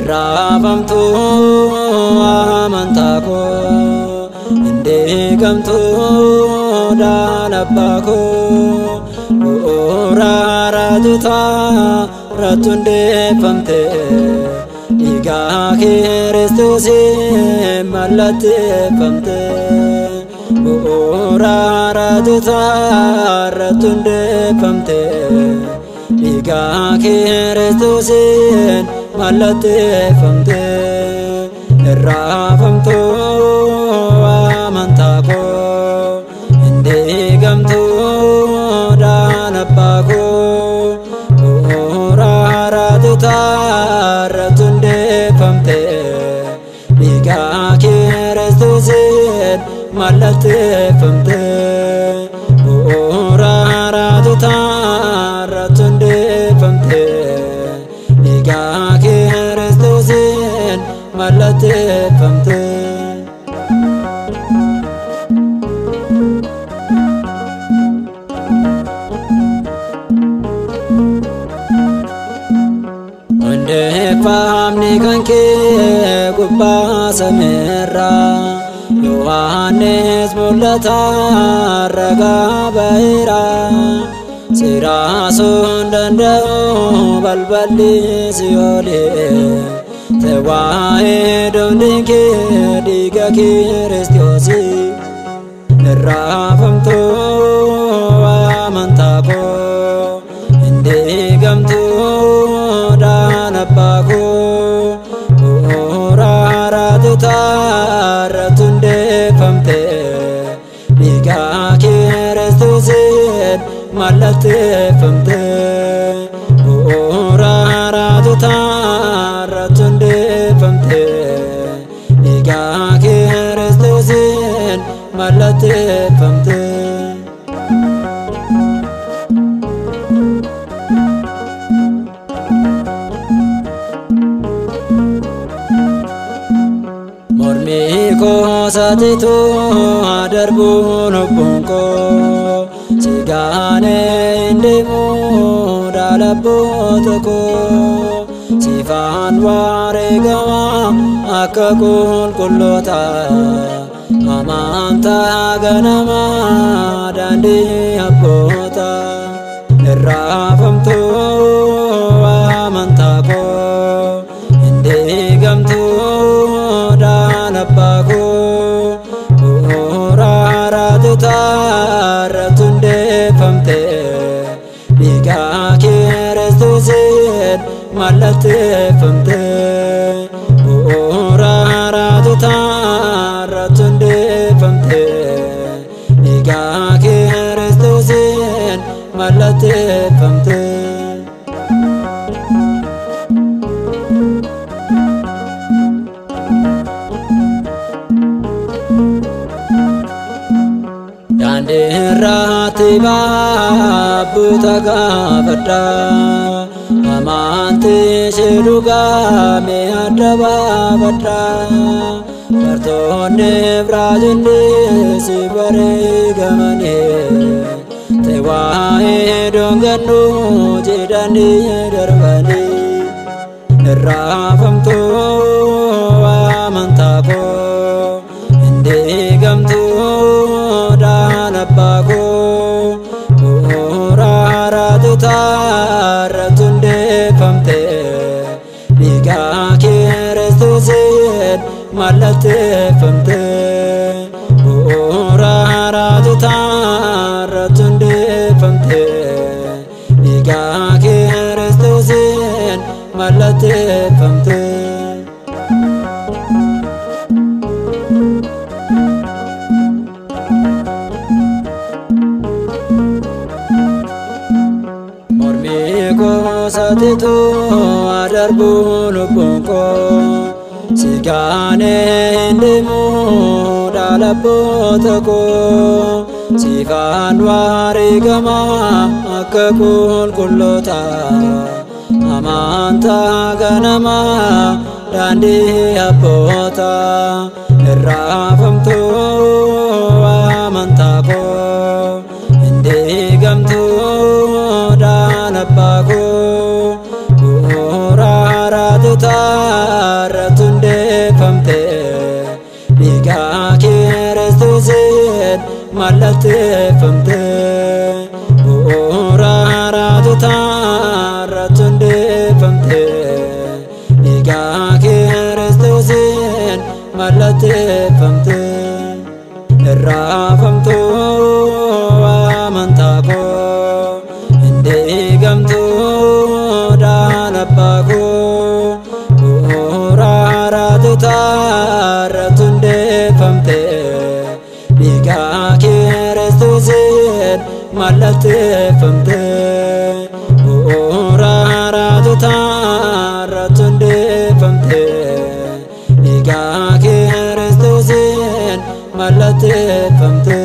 Rabamtu amantako inde gamtu dalabako ora tuta ratunde pamte iga Kristus malate pamte ora tuta ratunde pamte iga Kristus malate famte rafamto amantako inde gamto dalabako ora tuta ratunde famte iga Kristus malate famte ora tuta ratunde famte iga Kristus malate famte onde pamni kanke gubba samera Yohanes mulata raga baira Sirasun dandao balbali siole Tewae domdinke diga Kristosi Rafamto amantako inde gamto dalabako ora tuta ratunde famte diga Kristus malate famte ora tuta ratunde famte iga Kristus malate famte mormi ko satitu adarbu nobunko sigane indemu dalabotoko sifan waregawa akakul kullota amanta ganama dandi abota rafamto amantako inde gamto dalabako ora tuta ratunde famte iga Kristus malate famte ora tuta ratunde famte iga Kristus malate famte Ratiba butaga bada amante sheduga me adaba bada kartone brajende sibare gamane tewae donganu jedani darbani rafamto amantako inde gamto dalabako ora tuta ratunde famte iga Kristus malate famte ora tuta ratunde famte iga Kristus malate famte satitu adarbu lubunko sigane indemu labboota koo siifaan wareegama akka qulqulloota amantaa ganama daandii abboota irraafamtuu amantaa koo hin diigamtuu dhaan abbaa koo bu'uura raatotaa irratti hundeeffamte dhiiga Kiristoosiin mallatteeffamte bu'uura raatotaa irratti hundeeffamte dhiiga Kiristoosiin mallatteeffamte irraafamtuu amantaa koo hin diigamtuu dhaan abbaa koo bu'uura raatotaa irratti hundeeffamte dhiiga Kiristoosiin mallatteeffamte bu'uura raatotaa irratti hundeeffamte dhiiga Kiristoosiin mallatteeffamte.